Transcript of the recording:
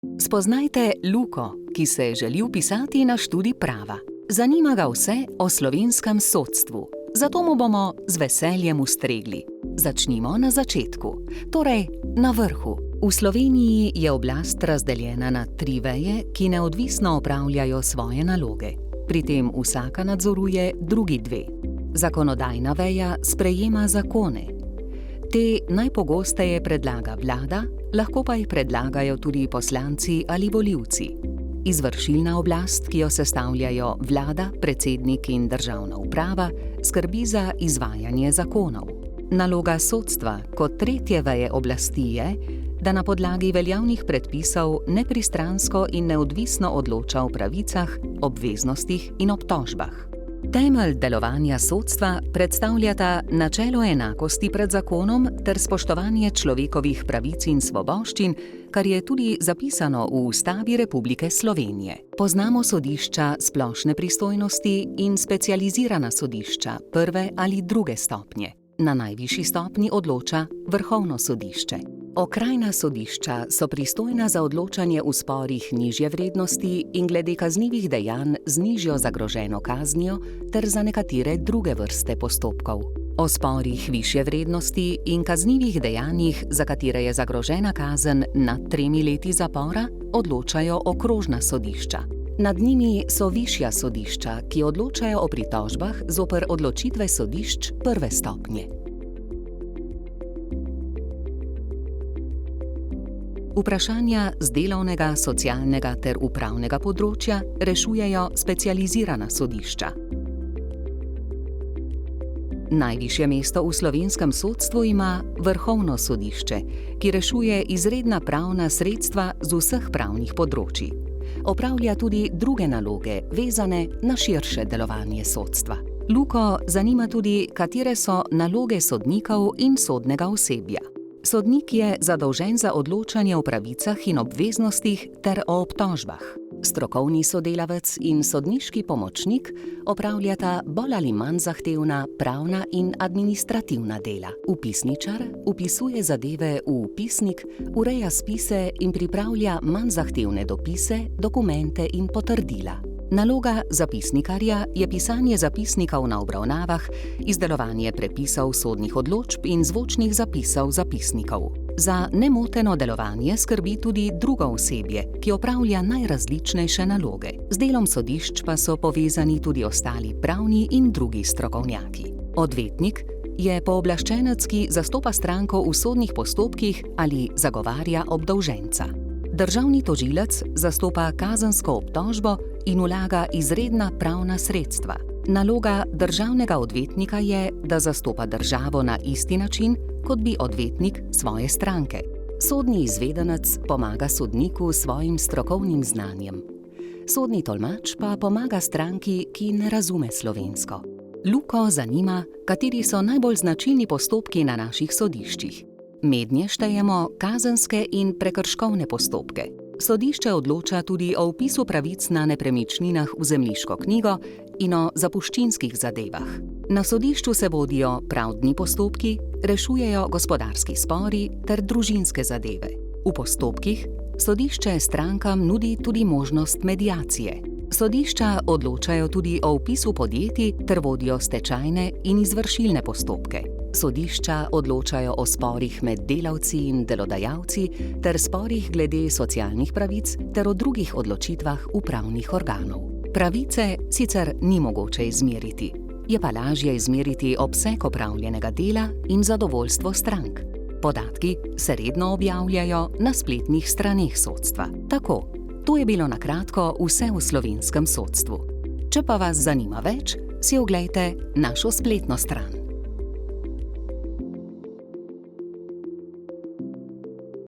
Spoznajte Luko, ki se želi vpisati na študij prava. Zanima ga vse o slovenskem sodstvu, zato mu bomo z veseljem ustregli. Začnimo na začetku, torej na vrhu. V Sloveniji je oblast razdeljena na 3 veje, ki neodvisno opravljajo svoje naloge. Pri tem vsaka nadzoruje drugi 2. Zakonodajna veja sprejema zakone. Te najpogosteje predlaga vlada, lahko pa jih predlagajo tudi poslanci ali volivci. Izvršilna oblast, ki jo sestavljajo vlada, predsednik in državna uprava, skrbi za izvajanje zakonov. Naloga sodstva kot 3. veje oblasti je, da na podlagi veljavnih predpisov nepristransko in neodvisno odloča o pravicah, obveznostih in obtožbah. Temelj delovanja sodstva predstavljata načelo enakosti pred zakonom ter spoštovanje človekovih pravic in svoboščin, kar je tudi zapisano v Ustavi Republike Slovenije. Poznamo sodišča splošne pristojnosti in specializirana sodišča 1. ali 2. stopnje. Na najvišji stopnji odloča Vrhovno sodišče. Okrajna sodišča so pristojna za odločanje v sporih nižje vrednosti in glede kaznivih dejanj z nižjo zagroženo kaznijo ter za nekatere druge vrste postopkov. O sporih višje vrednosti in kaznivih dejanjih, za katere je zagrožena kazen nad 3 leti zapora, odločajo okrožna sodišča. Nad njimi so višja sodišča, ki odločajo o pritožbah zoper odločitve sodišč 1. stopnje. Vprašanja z delovnega, socialnega ter upravnega področja rešujejo specializirana sodišča. Najvišje mesto v slovenskem sodstvu ima Vrhovno sodišče, ki rešuje izredna pravna sredstva z vseh pravnih področij. Opravlja tudi druge naloge, vezane na širše delovanje sodstva. Luko zanima tudi, katere so naloge sodnikov in sodnega osebja. Sodnik je zadolžen za odločanje o pravicah in obveznostih ter o obtožbah. Strokovni sodelavec in sodniški pomočnik opravljata bolj ali manj zahtevna pravna in administrativna dela. Vpisničar vpisuje zadeve v vpisnik, ureja spise in pripravlja manj zahtevne dopise, dokumente in potrdila. Naloga zapisnikarja je pisanje zapisnikov na obravnavah, izdelovanje prepisov sodnih odločb in zvočnih zapisov zapisnikov. Za nemoteno delovanje skrbi tudi drugo osebje, ki opravlja najrazličnejše naloge. Z delom sodišč pa so povezani tudi ostali pravni in drugi strokovnjaki. Odvetnik je pooblaščenec, ki zastopa stranko v sodnih postopkih ali zagovarja obdolženca. Državni tožilec zastopa kazensko obtožbo in vlaga izredna pravna sredstva. Naloga državnega odvetnika je, da zastopa državo na isti način, kot bi odvetnik svoje stranke. Sodni izvedenec pomaga sodniku s svojim strokovnim znanjem. Sodni tolmač pa pomaga stranki, ki ne razume slovensko. Luko zanima, kateri so najbolj značilni postopki na naših sodiščih. Mednje štejemo kazenske in prekrškovne postopke. Sodišče odloča tudi o vpisu pravic na nepremičninah v zemljiško knjigo in o zapuščinskih zadevah. Na sodišču se vodijo pravdni postopki, rešujejo gospodarski spori ter družinske zadeve. V postopkih sodišče strankam nudi tudi možnost mediacije. Sodišča odločajo tudi o vpisu podjetij ter vodijo stečajne in izvršilne postopke. Sodišča odločajo o sporih med delavci in delodajalci ter sporih glede socialnih pravic ter o drugih odločitvah upravnih organov. Pravice sicer ni mogoče izmeriti, je pa lažje izmeriti obseg opravljenega dela in zadovoljstvo strank. Podatki se redno objavljajo na spletnih straneh sodstva. Tako, to je bilo na kratko vse v slovenskem sodstvu. Če pa vas zanima več, si oglejte našo spletno stran.